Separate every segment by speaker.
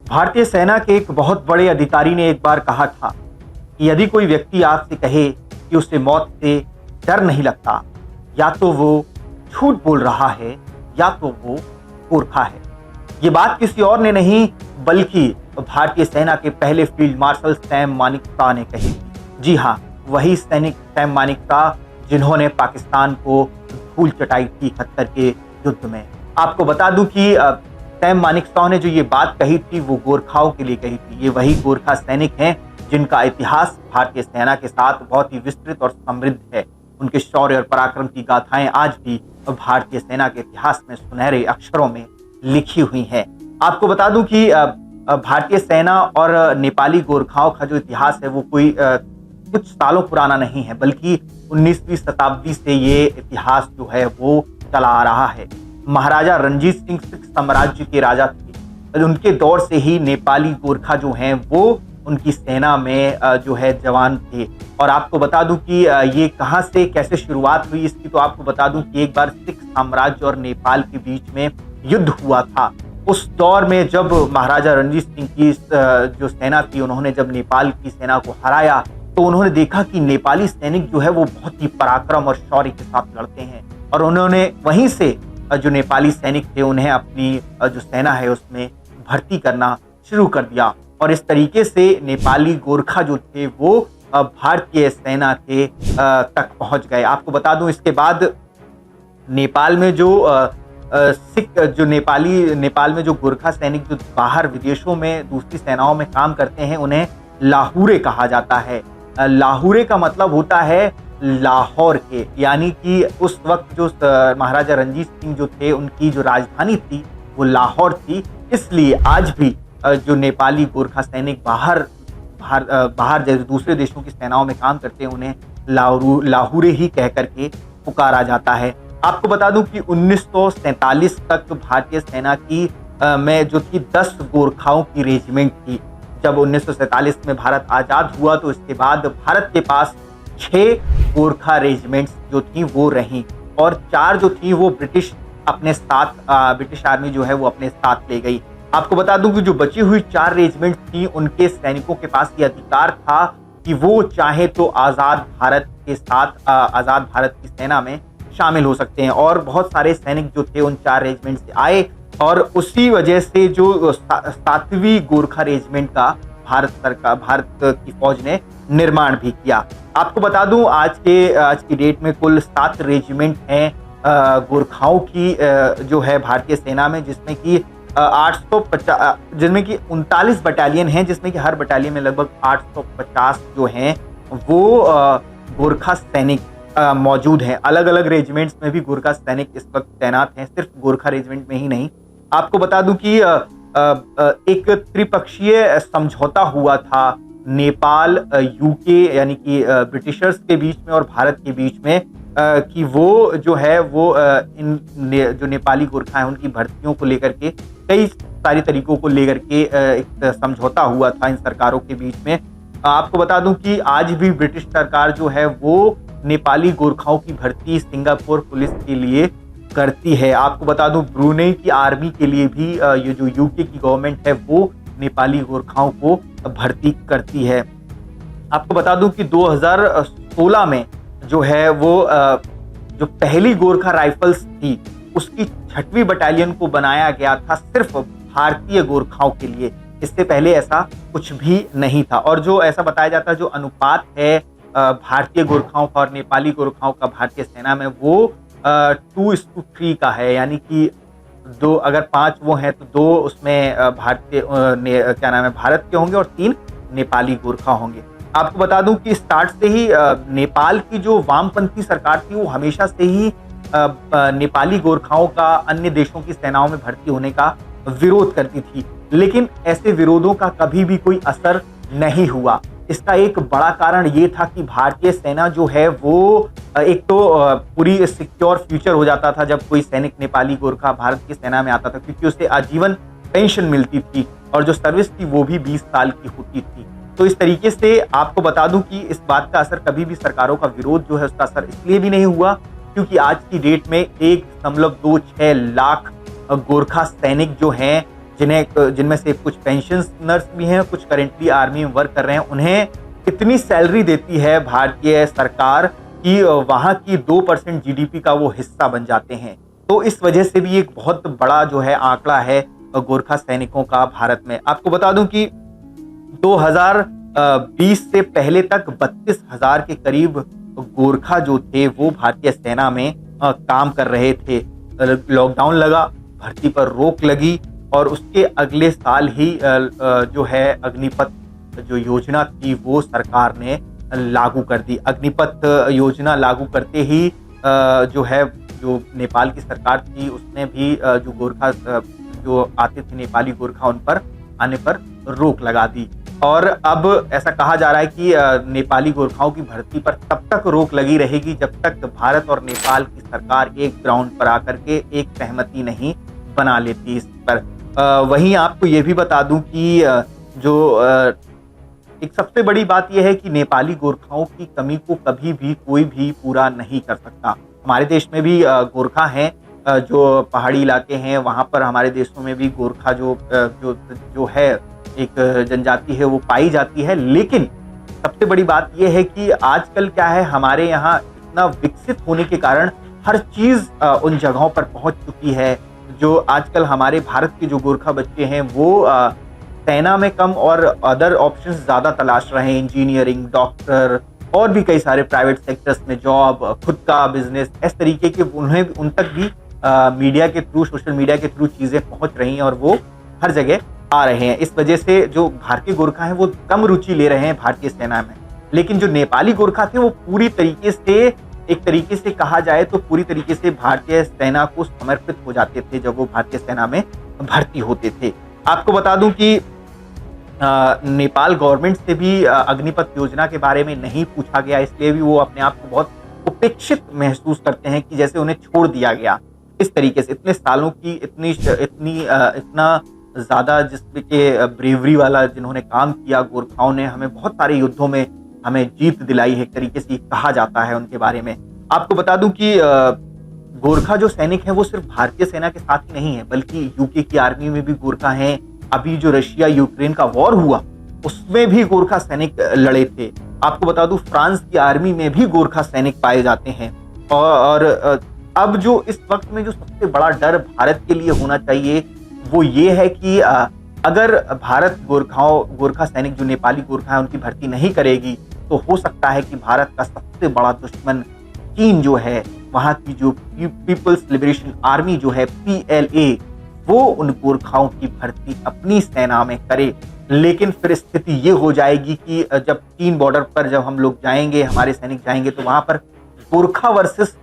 Speaker 1: भारतीय सेना के एक बहुत बड़े अधिकारी ने एक बार कहा था कि यदि कोई व्यक्ति आपसे कहे कि उसे मौत से डर नहीं लगता, या तो वो झूठ बोल रहा है या तो वो मूर्खा है। ये बात किसी और ने नहीं बल्कि भारतीय सेना के पहले फील्ड मार्शल सैम मानेकशॉ ने कही थी। जी हाँ, वही सैनिक सैम मानेकशॉ जिन्होंने पाकिस्तान को धूल चटाई थी 71 के युद्ध में। आपको बता दूं कि सैम मानेकशॉ ने जो ये बात कही थी वो गोरखाओं के लिए कही थी। ये वही गोरखा सैनिक हैं जिनका इतिहास भारतीय सेना के साथ बहुत ही विस्तृत और समृद्ध है। उनके शौर्य और पराक्रम की गाथाएं आज भी भारतीय सेना के इतिहास में सुनहरे अक्षरों में लिखी हुई हैं। आपको बता दूं कि भारतीय सेना और नेपाली गोरखाओं का जो इतिहास है वो कोई कुछ सालों पुराना नहीं है, बल्कि 19वीं शताब्दी से ये इतिहास जो है वो चला आ रहा है। महाराजा रणजीत सिंह सिख साम्राज्य के राजा थे। उनके दौर से ही नेपाली गोरखा जो हैं वो उनकी सेना में जो है जवान थे। और आपको बता दूं कि ये कहां से कैसे शुरुआत हुई इसकी, तो आपको बता दूं कि एक बार सिख साम्राज्य और नेपाल के बीच में युद्ध हुआ था। उस दौर में जब महाराजा रणजीत सिंह की जो सेना थी, उन्होंने जब नेपाल की सेना को हराया तो उन्होंने देखा कि नेपाली सैनिक जो है वो बहुत ही पराक्रम और शौर्य के साथ लड़ते हैं। और उन्होंने वहीं से जो नेपाली सैनिक थे उन्हें अपनी जो सेना है उसमें भर्ती करना शुरू कर दिया। और इस तरीके से नेपाली गोरखा जो थे वो भारतीय सेना के तक पहुंच गए। आपको बता दूं इसके बाद नेपाल में जो सिख जो नेपाल में जो गोरखा सैनिक जो बाहर विदेशों में दूसरी सेनाओं में काम करते हैं उन्हें लाहुरे कहा जाता है। लाहुरे का मतलब होता है लाहौर के, यानी कि उस वक्त जो महाराजा रणजीत सिंह जो थे उनकी जो राजधानी थी वो लाहौर थी। इसलिए आज भी जो नेपाली गोरखा सैनिक बाहर जैसे दूसरे देशों की सेनाओं में काम करते हैं उन्हें लाहुरे ही कह करके पुकारा जाता है। आपको बता दूं कि 1947 तक भारतीय सेना की में जो थी 10 गोरखाओं की रेजिमेंट थी। जब 1947 में भारत आजाद हुआ तो इसके बाद भारत के पास 6 गोरखा रेजिमेंट्स जो थी वो रहीं, और 4 जो थी वो ब्रिटिश आर्मी जो है वो अपने साथ ले गई। आपको बता दूं कि जो बची हुई 4 रेजिमेंट थी उनके सैनिकों के पास ये अधिकार था कि वो चाहे तो आजाद भारत के साथ आजाद भारत की सेना में शामिल हो सकते हैं। और बहुत सारे सैनिक जो थे उन 4 रेजिमेंट से आए और उसी वजह से जो 7वीं गोरखा रेजिमेंट का भारत की फौज ने निर्माण भी किया। आपको बता दूं आज की डेट में कुल 7 रेजिमेंट हैं गोरखाओं की जो है भारतीय सेना में, जिसमें कि 39 बटालियन हैं, जिसमें कि हर बटालियन में लगभग 850 जो हैं वो गोरखा सैनिक मौजूद हैं। अलग अलग रेजिमेंट्स में भी गोरखा सैनिक इस वक्त तैनात हैं, सिर्फ गोरखा रेजिमेंट में ही नहीं। आपको बता दूं कि एक त्रिपक्षीय समझौता हुआ था नेपाल, यूके यानी कि ब्रिटिशर्स के बीच में और भारत के बीच में कि वो जो है वो जो नेपाली गोरखा हैं उनकी भर्तियों को लेकर के कई सारी तरीकों को लेकर के एक समझौता हुआ था इन सरकारों के बीच में। आपको बता दूं कि आज भी ब्रिटिश सरकार जो है वो नेपाली गोरखाओं की भर्ती सिंगापुर पुलिस के लिए करती है। आपको बता दूं ब्रुनेई की आर्मी के लिए भी ये जो यूके की गवर्नमेंट है वो नेपाली गोरखाओं को भर्ती करती है। आपको बता दूं कि 2016 में जो है वो जो पहली गोरखा राइफल्स थी उसकी 6वीं बटालियन को बनाया गया था सिर्फ भारतीय गोरखाओं के लिए। इससे पहले ऐसा कुछ भी नहीं था। और जो ऐसा बताया जाता है जो अनुपात है भारतीय गोरखाओं का और नेपाली गोरखाओं का भारतीय सेना में वो 2:3 का है, यानी कि 2 अगर 5 वो हैं तो 2 उसमें भारत के होंगे और 3 नेपाली गोरखा होंगे। आपको बता दूं कि स्टार्ट से ही नेपाल की जो वामपंथी सरकार थी वो हमेशा से ही नेपाली गोरखाओं का अन्य देशों की सेनाओं में भर्ती होने का विरोध करती थी, लेकिन ऐसे विरोधों का कभी भी कोई असर नहीं हुआ। इसका एक बड़ा कारण ये था कि भारतीय सेना जो है वो एक तो पूरी सिक्योर फ्यूचर हो जाता था जब कोई सैनिक नेपाली गोरखा भारत की सेना में आता था, क्योंकि उसे आजीवन पेंशन मिलती थी और जो सर्विस थी वो भी 20 साल की होती थी। तो इस तरीके से आपको बता दूं कि इस बात का असर कभी भी सरकारों का विरोध जो है उसका असर इसलिए भी नहीं हुआ क्योंकि आज की डेट में 1.26 लाख गोरखा सैनिक जो हैं जिनमें से कुछ पेंशनर्स भी हैं, कुछ करेंटली आर्मी में वर्क कर रहे हैं, उन्हें कितनी सैलरी देती है भारतीय सरकार कि वहाँ की 2% जीडीपी का वो हिस्सा बन जाते हैं। तो इस वजह से भी एक बहुत बड़ा जो है आंकड़ा है गोरखा सैनिकों का भारत में। आपको बता दूं कि 2020 से पहले तक 32,000 के करीब गोरखा जो थे वो भारतीय सेना में काम कर रहे थे। लॉकडाउन लगा, भर्ती पर रोक लगी और उसके अगले साल ही जो है अग्निपथ जो योजना थी वो सरकार ने लागू कर दी। अग्निपथ योजना लागू करते ही जो नेपाल की सरकार थी उसने भी जो गोरखा जो आते थे नेपाली गोरखा उन पर आने पर रोक लगा दी। और अब ऐसा कहा जा रहा है कि नेपाली गोरखाओं की भर्ती पर तब तक रोक लगी रहेगी जब तक भारत और नेपाल की सरकार एक ग्राउंड पर आकर के एक सहमति नहीं बना लेती इस पर। वहीं आपको ये भी बता दूं कि एक सबसे बड़ी बात यह है कि नेपाली गोरखाओं की कमी को कभी भी कोई भी पूरा नहीं कर सकता। हमारे देश में भी गोरखा हैं, जो पहाड़ी इलाके हैं वहाँ पर हमारे देशों में भी गोरखा जो है एक जनजाति है वो पाई जाती है। लेकिन सबसे बड़ी बात यह है कि आजकल क्या है, हमारे यहाँ इतना विकसित होने के कारण हर चीज उन जगहों पर पहुंच चुकी है। जो आजकल हमारे भारत के जो गोरखा बच्चे हैं वो सेना में कम और अदर ऑप्शंस ज्यादा तलाश रहे हैं, इंजीनियरिंग, डॉक्टर और भी कई सारे प्राइवेट सेक्टर्स में जॉब, खुद का बिजनेस, इस तरीके के उन तक भी मीडिया के थ्रू, सोशल मीडिया के थ्रू चीजें पहुंच रही हैं और वो हर जगह आ रहे हैं। इस वजह से जो भारतीय गोरखा हैं वो कम रुचि ले रहे हैं भारतीय सेना में। लेकिन जो नेपाली गोरखा थे वो पूरी तरीके से, एक तरीके से कहा जाए तो पूरी तरीके से भारतीय सेना को समर्पित हो जाते थे जब वो भारतीय सेना में भर्ती होते थे। आपको बता दूं कि नेपाल गवर्नमेंट से भी अग्निपथ योजना के बारे में नहीं पूछा गया, इसलिए भी वो अपने आप को बहुत उपेक्षित महसूस करते हैं कि जैसे उन्हें छोड़ दिया गया। इस तरीके से इतने सालों की इतना ज्यादा जिसके ब्रेवरी वाला जिन्होंने काम किया गोरखाओं ने, हमें बहुत सारे युद्धों में हमें जीत दिलाई है, एक तरीके से कहा जाता है उनके बारे में। आपको बता दूं कि गोरखा जो सैनिक हैं वो सिर्फ भारतीय सेना के साथ ही नहीं है, बल्कि यूके की आर्मी में भी गोरखा हैं। अभी जो रशिया यूक्रेन का वॉर हुआ उसमें भी गोरखा सैनिक लड़े थे। आपको बता दूं फ्रांस की आर्मी में भी गोरखा सैनिक पाए जाते हैं। और अब जो इस वक्त में जो सबसे बड़ा डर भारत के लिए होना चाहिए वो ये है कि अगर भारत गोरखा सैनिक जो नेपाली गोरखा है उनकी भर्ती नहीं करेगी तो हो सकता है कि भारत का सबसे बड़ा दुश्मन चीन जो है, वहां की जो पीपल्स लिबरेशन आर्मी जो है PLA, वो उन गोरखाओं की भर्ती अपनी सेना में करे। लेकिन फिर स्थिति ये हो जाएगी कि जब चीन बॉर्डर पर जब हम लोग जाएंगे, हमारे सैनिक जाएंगे, तो वहां पर गोरखा वर्सेस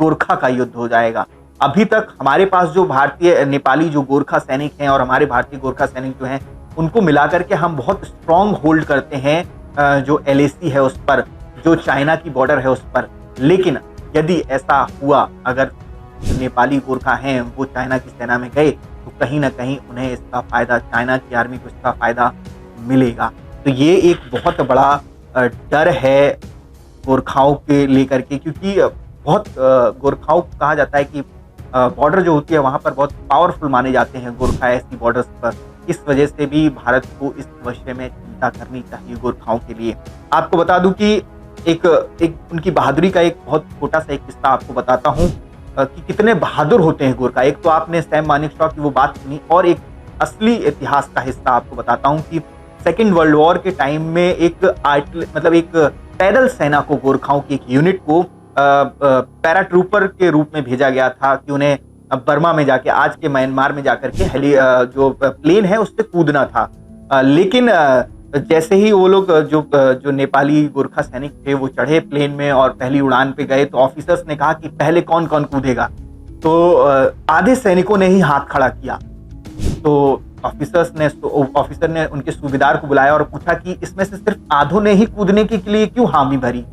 Speaker 1: गोरखा का युद्ध हो जाएगा। अभी तक हमारे पास जो भारतीय नेपाली जो गोरखा सैनिक हैं और हमारे भारतीय गोरखा सैनिक जो हैं उनको मिलाकर के हम बहुत स्ट्रॉन्ग होल्ड करते हैं जो LAC है उस पर, जो चाइना की बॉर्डर है उस पर। लेकिन यदि ऐसा हुआ, अगर नेपाली गोरखा हैं वो चाइना की सेना में गए तो कहीं ना कहीं उन्हें इसका फायदा, चाइना की आर्मी को इसका फायदा मिलेगा। तो ये एक बहुत बड़ा डर है गोरखाओं के लेकर के, क्योंकि बहुत गोरखाओं को कहा जाता है कि बॉर्डर जो होती है वहां पर बहुत पावरफुल माने जाते हैं गोरखा ऐसी बॉर्डर्स पर। इस वजह से भी भारत को इस विषय में चिंता करनी चाहिए गोरखाओं के लिए। आपको बता दूं कि एक उनकी बहादुरी का एक बहुत छोटा सा एक किस्सा आपको बताता हूं कि कितने बहादुर होते हैं गोरखा। एक तो आपने सैम मानेकशॉ की वो बात सुनी, और एक असली इतिहास का हिस्सा आपको बताता हूं कि सेकेंड वर्ल्ड वॉर के टाइम में एक पैदल सेना को, गोरखाओं की एक यूनिट को पैराट्रूपर के रूप में भेजा गया था कि उन्हें बर्मा में जाके, आज के म्यांमार में जाकर के जो प्लेन है उससे कूदना था। लेकिन जैसे ही वो लोग जो नेपाली गोरखा सैनिक थे वो चढ़े प्लेन में और पहली उड़ान पे गए तो ऑफिसर्स ने कहा कि पहले कौन कौन कूदेगा। तो आधे सैनिकों ने ही हाथ खड़ा किया। तो ऑफिसर ने उनके सूबेदार को बुलाया और पूछा कि इसमें से सिर्फ आधों ने ही कूदने के लिए क्यों हामी भरी।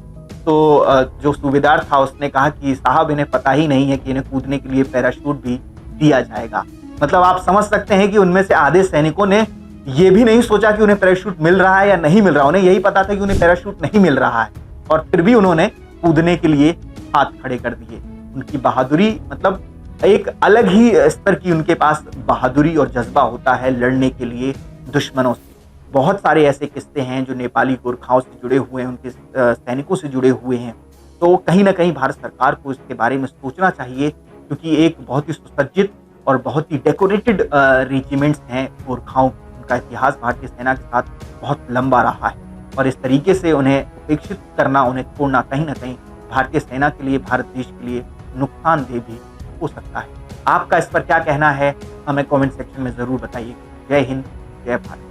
Speaker 1: तो जो सूबेदार था उसने कहा कि साहब इन्हें पता ही नहीं है कि इन्हें कूदने के लिए पैराशूट भी दिया जाएगा। मतलब आप समझ सकते हैं कि उनमें से आधे सैनिकों ने ये भी नहीं सोचा कि उन्हें पैराशूट मिल रहा है या नहीं मिल रहा। उन्हें यही पता था कि उन्हें पैराशूट नहीं मिल रहा है, और फिर भी उन्होंने कूदने के लिए हाथ खड़े कर दिए। उनकी बहादुरी मतलब एक अलग ही स्तर की उनके पास बहादुरी और जज्बा होता है लड़ने के लिए दुश्मनों से। बहुत सारे ऐसे किस्से हैं जो नेपाली गोरखाओं से जुड़े हुए हैं, उनके सैनिकों से जुड़े हुए हैं। तो कहीं न कहीं भारत सरकार को इसके बारे में सोचना चाहिए, क्योंकि एक बहुत ही सुसज्जित और बहुत ही डेकोरेटेड रेजिमेंट्स हैं गोरखाओं। उनका इतिहास भारतीय सेना के साथ बहुत लंबा रहा है और इस तरीके से उन्हें उपेक्षित करना, उन्हें छोड़ना कहीं न कहीं भारतीय सेना के लिए, भारत देश के लिए नुकसानदेह भी हो सकता है। आपका इस पर क्या कहना है? हमें कमेंट सेक्शन में ज़रूर बताइए। जय हिंद, जय भारत।